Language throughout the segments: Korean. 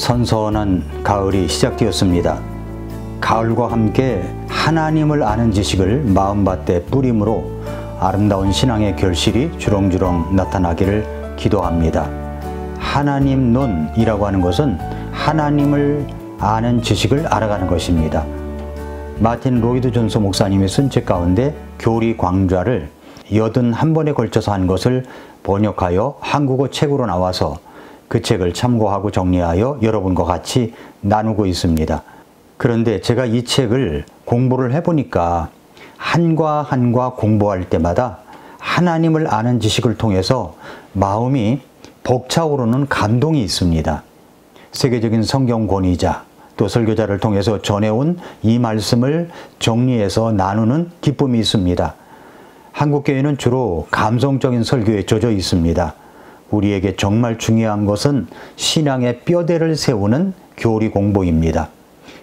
선선한 가을이 시작되었습니다. 가을과 함께 하나님을 아는 지식을 마음밭에 뿌림으로 아름다운 신앙의 결실이 주렁주렁 나타나기를 기도합니다. 하나님 논이라고 하는 것은 하나님을 아는 지식을 알아가는 것입니다. 마틴 로이드 존스 목사님이 쓴 책 가운데 교리 광좌를 81번에 걸쳐서 한 것을 번역하여 한국어 책으로 나와서 그 책을 참고하고 정리하여 여러분과 같이 나누고 있습니다. 그런데 제가 이 책을 공부를 해보니까 한과 한과 공부할 때마다 하나님을 아는 지식을 통해서 마음이 벅차오르는 감동이 있습니다. 세계적인 성경 권위자 또 설교자를 통해서 전해온 이 말씀을 정리해서 나누는 기쁨이 있습니다. 한국교회는 주로 감성적인 설교에 젖어 있습니다. 우리에게 정말 중요한 것은 신앙의 뼈대를 세우는 교리 공부입니다.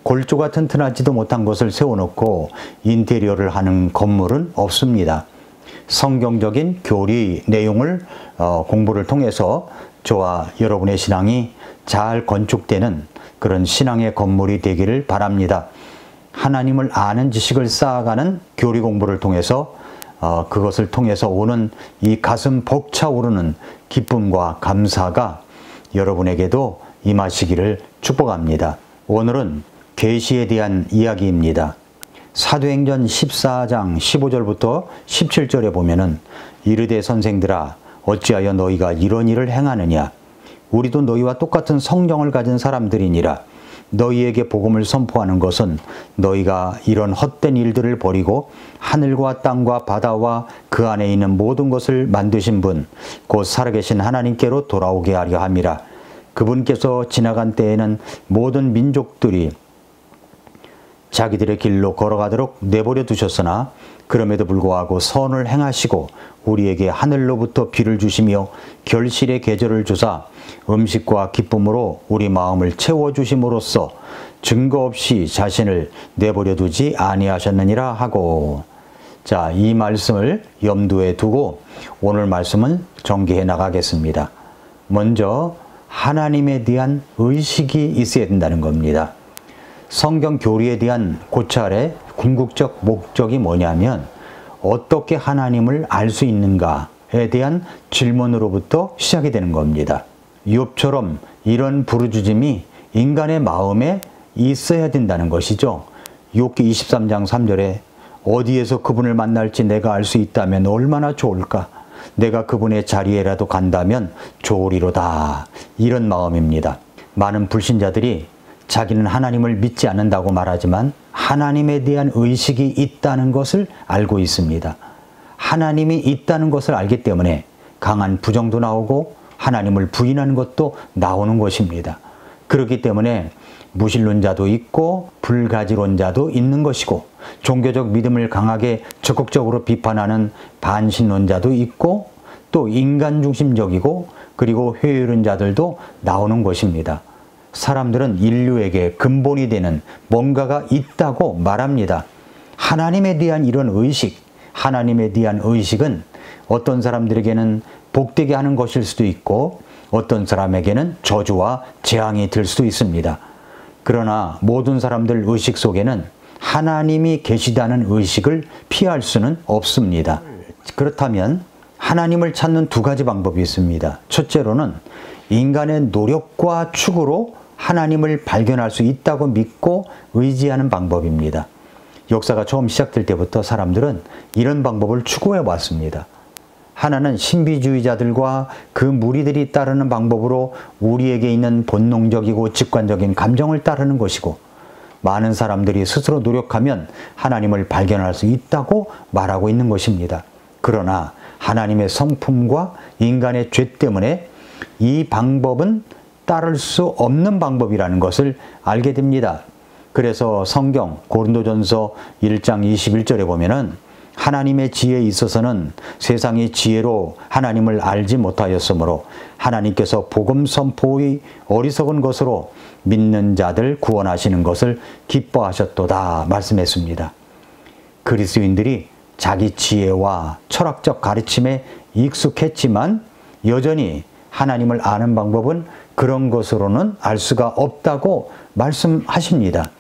골조가 튼튼하지도 못한 것을 세워놓고 인테리어를 하는 건물은 없습니다. 성경적인 교리 내용을 공부를 통해서 저와 여러분의 신앙이 잘 건축되는 그런 신앙의 건물이 되기를 바랍니다. 하나님을 아는 지식을 쌓아가는 교리 공부를 통해서 그것을 통해서 오는 이 가슴 벅차오르는 기쁨과 감사가 여러분에게도 임하시기를 축복합니다. 오늘은 계시에 대한 이야기입니다. 사도행전 14장 15절부터 17절에 보면은 이르되 선생들아 어찌하여 너희가 이런 일을 행하느냐 우리도 너희와 똑같은 성령을 가진 사람들이니라 너희에게 복음을 선포하는 것은 너희가 이런 헛된 일들을 버리고 하늘과 땅과 바다와 그 안에 있는 모든 것을 만드신 분 곧 살아계신 하나님께로 돌아오게 하려 함이라. 그분께서 지나간 때에는 모든 민족들이 자기들의 길로 걸어가도록 내버려 두셨으나 그럼에도 불구하고 선을 행하시고 우리에게 하늘로부터 비를 주시며 결실의 계절을 주사 음식과 기쁨으로 우리 마음을 채워주심으로써 증거 없이 자신을 내버려 두지 아니하셨느니라 하고. 자, 이 말씀을 염두에 두고 오늘 말씀은 전개해 나가겠습니다. 먼저 하나님에 대한 의식이 있어야 된다는 겁니다. 성경 교리에 대한 고찰의 궁극적 목적이 뭐냐면 어떻게 하나님을 알 수 있는가에 대한 질문으로부터 시작이 되는 겁니다. 욥처럼 이런 부르짖음이 인간의 마음에 있어야 된다는 것이죠. 욥기 23장 3절에 어디에서 그분을 만날지 내가 알 수 있다면 얼마나 좋을까? 내가 그분의 자리에라도 간다면 좋으리로다. 이런 마음입니다. 많은 불신자들이 자기는 하나님을 믿지 않는다고 말하지만 하나님에 대한 의식이 있다는 것을 알고 있습니다. 하나님이 있다는 것을 알기 때문에 강한 부정도 나오고 하나님을 부인하는 것도 나오는 것입니다. 그렇기 때문에 무신론자도 있고 불가지론자도 있는 것이고 종교적 믿음을 강하게 적극적으로 비판하는 반신론자도 있고 또 인간 중심적이고 그리고 회의론자들도 나오는 것입니다. 사람들은 인류에게 근본이 되는 뭔가가 있다고 말합니다. 하나님에 대한 이런 의식, 하나님에 대한 의식은 어떤 사람들에게는 복되게 하는 것일 수도 있고 어떤 사람에게는 저주와 재앙이 될 수도 있습니다. 그러나 모든 사람들 의식 속에는 하나님이 계시다는 의식을 피할 수는 없습니다. 그렇다면 하나님을 찾는 두 가지 방법이 있습니다. 첫째로는 인간의 노력과 축으로 하나님을 발견할 수 있다고 믿고 의지하는 방법입니다. 역사가 처음 시작될 때부터 사람들은 이런 방법을 추구해 왔습니다. 하나는 신비주의자들과 그 무리들이 따르는 방법으로 우리에게 있는 본능적이고 직관적인 감정을 따르는 것이고 많은 사람들이 스스로 노력하면 하나님을 발견할 수 있다고 말하고 있는 것입니다. 그러나 하나님의 성품과 인간의 죄 때문에 이 방법은 따를 수 없는 방법이라는 것을 알게 됩니다. 그래서 성경 고린도전서 1장 21절에 보면은 하나님의 지혜에 있어서는 세상이 지혜로 하나님을 알지 못하였으므로 하나님께서 복음 선포의 어리석은 것으로 믿는 자들 구원하시는 것을 기뻐하셨도다 말씀했습니다. 그리스도인들이 자기 지혜와 철학적 가르침에 익숙했지만 여전히 하나님을 아는 방법은 그런 것으로는 알 수가 없다고 말씀하십니다.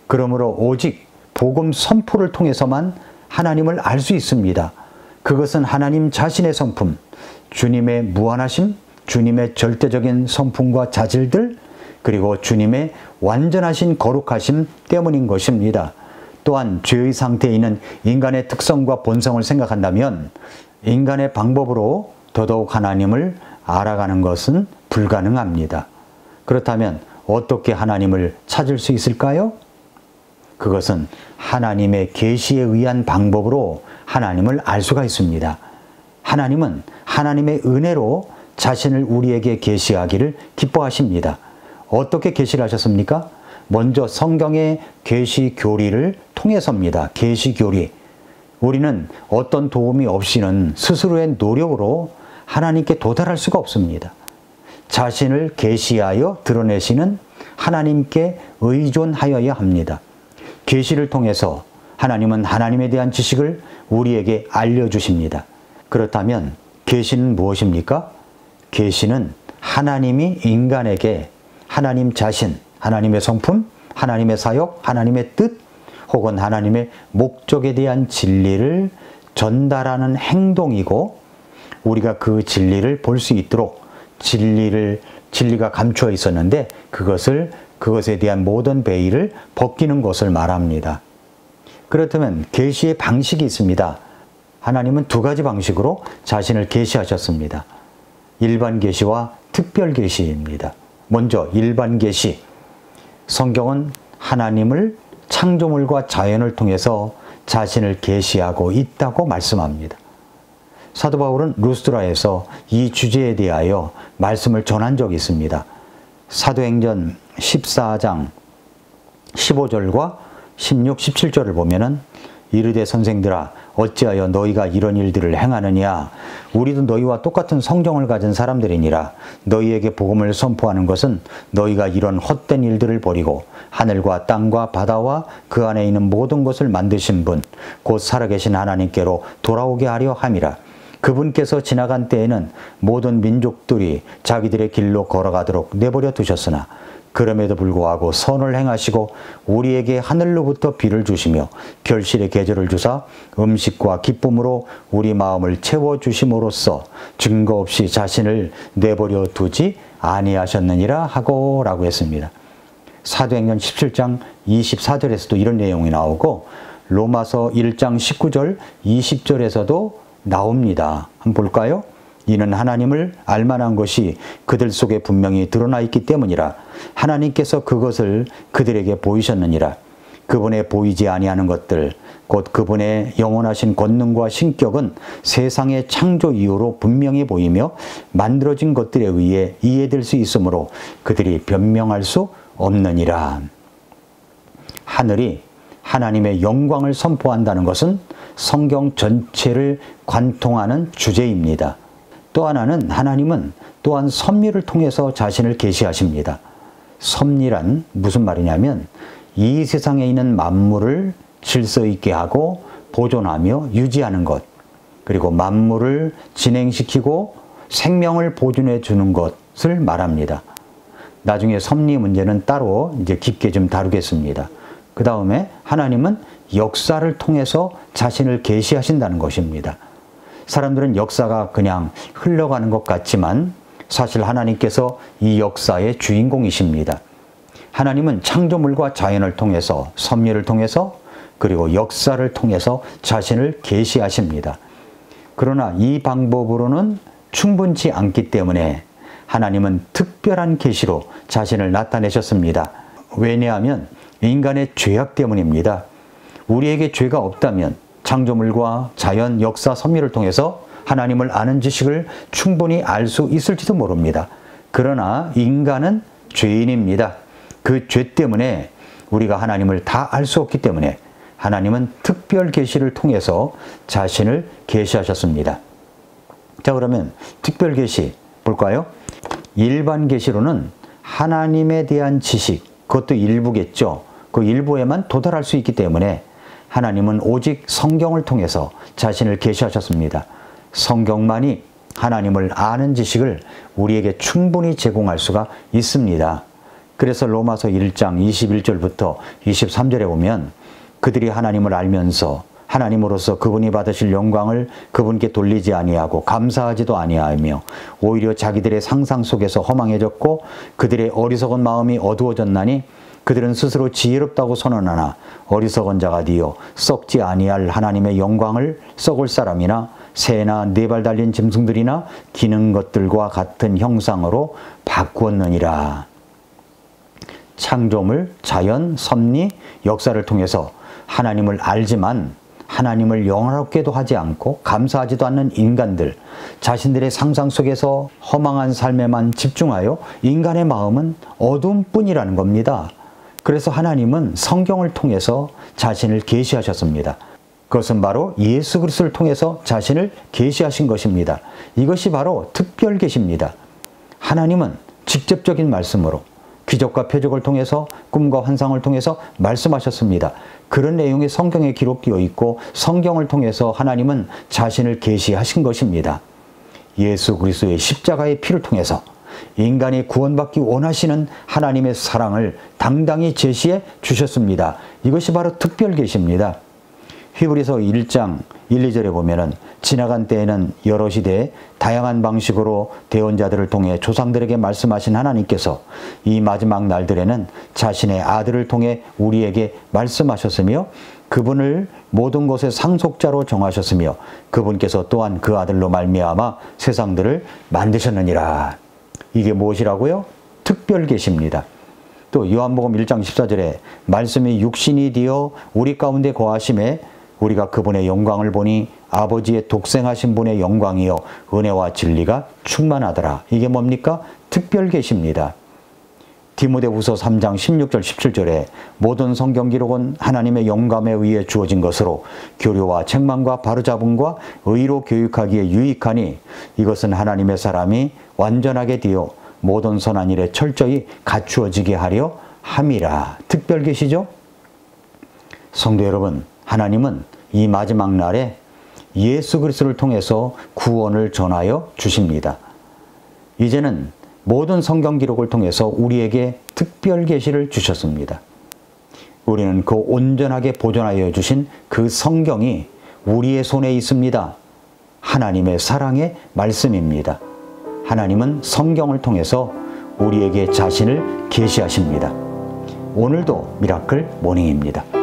그러므로 오직 복음 선포를 통해서만 하나님을 알 수 있습니다. 그것은 하나님 자신의 성품, 주님의 무한하심, 주님의 절대적인 성품과 자질들, 그리고 주님의 완전하신 거룩하심 때문인 것입니다. 또한 죄의 상태에 있는 인간의 특성과 본성을 생각한다면 인간의 방법으로 더더욱 하나님을 알아가는 것은 불가능합니다. 그렇다면 어떻게 하나님을 찾을 수 있을까요? 그것은 하나님의 계시에 의한 방법으로 하나님을 알 수가 있습니다. 하나님은 하나님의 은혜로 자신을 우리에게 계시하기를 기뻐하십니다. 어떻게 계시를 하셨습니까? 먼저 성경의 계시 교리를 통해서입니다. 계시 교리. 우리는 어떤 도움이 없이는 스스로의 노력으로 하나님께 도달할 수가 없습니다. 자신을 계시하여 드러내시는 하나님께 의존하여야 합니다. 계시를 통해서 하나님은 하나님에 대한 지식을 우리에게 알려주십니다. 그렇다면 계시는 무엇입니까? 계시는 하나님이 인간에게 하나님 자신, 하나님의 성품, 하나님의 사역, 하나님의 뜻, 혹은 하나님의 목적에 대한 진리를 전달하는 행동이고, 우리가 그 진리를 볼 수 있도록 진리가 감추어 있었는데 그것에 대한 모든 베일을 벗기는 것을 말합니다. 그렇다면 계시의 방식이 있습니다. 하나님은 두 가지 방식으로 자신을 계시하셨습니다. 일반 계시와 특별 계시입니다. 먼저 일반 계시. 성경은 하나님을 창조물과 자연을 통해서 자신을 계시하고 있다고 말씀합니다. 사도 바울은 루스드라에서 이 주제에 대하여 말씀을 전한 적이 있습니다. 사도행전 14장 15절과 16, 17절을 보면은 이르되 선생들아 어찌하여 너희가 이런 일들을 행하느냐. 우리도 너희와 똑같은 성경을 가진 사람들이니라. 너희에게 복음을 선포하는 것은 너희가 이런 헛된 일들을 버리고 하늘과 땅과 바다와 그 안에 있는 모든 것을 만드신 분 곧 살아계신 하나님께로 돌아오게 하려 함이라. 그분께서 지나간 때에는 모든 민족들이 자기들의 길로 걸어가도록 내버려 두셨으나 그럼에도 불구하고 선을 행하시고 우리에게 하늘로부터 비를 주시며 결실의 계절을 주사 음식과 기쁨으로 우리 마음을 채워주심으로써 증거 없이 자신을 내버려 두지 아니하셨느니라 하고 라고 했습니다. 사도행전 17장 24절에서도 이런 내용이 나오고 로마서 1장 19절 20절에서도 나옵니다. 한번 볼까요? 이는 하나님을 알만한 것이 그들 속에 분명히 드러나 있기 때문이라. 하나님께서 그것을 그들에게 보이셨느니라. 그분의 보이지 아니하는 것들 곧 그분의 영원하신 권능과 신격은 세상의 창조 이후로 분명히 보이며 만들어진 것들에 의해 이해될 수 있으므로 그들이 변명할 수 없느니라. 하늘이 하나님의 영광을 선포한다는 것은 성경 전체를 관통하는 주제입니다. 또 하나는 하나님은 또한 섭리를 통해서 자신을 계시하십니다. 섭리란 무슨 말이냐면 이 세상에 있는 만물을 질서 있게 하고 보존하며 유지하는 것, 그리고 만물을 진행시키고 생명을 보존해 주는 것을 말합니다. 나중에 섭리 문제는 따로 이제 깊게 좀 다루겠습니다. 그 다음에 하나님은 역사를 통해서 자신을 계시하신다는 것입니다. 사람들은 역사가 그냥 흘러가는 것 같지만 사실 하나님께서 이 역사의 주인공이십니다. 하나님은 창조물과 자연을 통해서, 섭리를 통해서, 그리고 역사를 통해서 자신을 계시하십니다. 그러나 이 방법으로는 충분치 않기 때문에 하나님은 특별한 계시로 자신을 나타내셨습니다. 왜냐하면 인간의 죄악 때문입니다. 우리에게 죄가 없다면 창조물과 자연, 역사, 섭리를 통해서 하나님을 아는 지식을 충분히 알 수 있을지도 모릅니다. 그러나 인간은 죄인입니다. 그 죄 때문에 우리가 하나님을 다 알 수 없기 때문에 하나님은 특별 계시를 통해서 자신을 계시하셨습니다. 자, 그러면 특별 계시 볼까요? 일반 계시로는 하나님에 대한 지식, 그것도 일부겠죠. 그 일부에만 도달할 수 있기 때문에 하나님은 오직 성경을 통해서 자신을 계시하셨습니다. 성경만이 하나님을 아는 지식을 우리에게 충분히 제공할 수가 있습니다. 그래서 로마서 1장 21절부터 23절에 보면 그들이 하나님을 알면서 하나님으로서 그분이 받으실 영광을 그분께 돌리지 아니하고 감사하지도 아니하며 오히려 자기들의 상상 속에서 허망해졌고 그들의 어리석은 마음이 어두워졌나니 그들은 스스로 지혜롭다고 선언하나 어리석은 자가 되어 썩지 아니할 하나님의 영광을 썩을 사람이나 새나 네 발 달린 짐승들이나 기는 것들과 같은 형상으로 바꾸었느니라. 창조물, 자연, 섭리, 역사를 통해서 하나님을 알지만 하나님을 영화롭게도 하지 않고 감사하지도 않는 인간들, 자신들의 상상 속에서 허망한 삶에만 집중하여 인간의 마음은 어둠뿐이라는 겁니다. 그래서 하나님은 성경을 통해서 자신을 계시하셨습니다. 그것은 바로 예수 그리스도를 통해서 자신을 계시하신 것입니다. 이것이 바로 특별 계시입니다. 하나님은 직접적인 말씀으로 기적과 표적을 통해서 꿈과 환상을 통해서 말씀하셨습니다. 그런 내용이 성경에 기록되어 있고 성경을 통해서 하나님은 자신을 계시하신 것입니다. 예수 그리스도의 십자가의 피를 통해서 인간이 구원받기 원하시는 하나님의 사랑을 당당히 제시해 주셨습니다. 이것이 바로 특별 계시입니다. 히브리서 1장 1, 2절에 보면은 지나간 때에는 여러 시대에 다양한 방식으로 대언자들을 통해 조상들에게 말씀하신 하나님께서 이 마지막 날들에는 자신의 아들을 통해 우리에게 말씀하셨으며 그분을 모든 것의 상속자로 정하셨으며 그분께서 또한 그 아들로 말미암아 세상들을 만드셨느니라. 이게 무엇이라고요? 특별 계시입니다. 또 요한복음 1장 14절에 말씀이 육신이 되어 우리 가운데 거하심에 우리가 그분의 영광을 보니 아버지의 독생하신 분의 영광이요 은혜와 진리가 충만하더라. 이게 뭡니까? 특별 계시입니다. 디모데후서 3장 16절 17절에 모든 성경 기록은 하나님의 영감에 의해 주어진 것으로 교류와 책망과 바로잡음과 의로 교육하기에 유익하니 이것은 하나님의 사람이 완전하게 되어 모든 선한 일에 철저히 갖추어지게 하려 함이라. 특별 계시죠? 성도 여러분, 하나님은 이 마지막 날에 예수 그리스도를 통해서 구원을 전하여 주십니다. 이제는 모든 성경 기록을 통해서 우리에게 특별 계시를 주셨습니다. 우리는 그 온전하게 보존하여 주신 그 성경이 우리의 손에 있습니다. 하나님의 사랑의 말씀입니다. 하나님은 성경을 통해서 우리에게 자신을 계시하십니다. 오늘도 미라클 모닝입니다.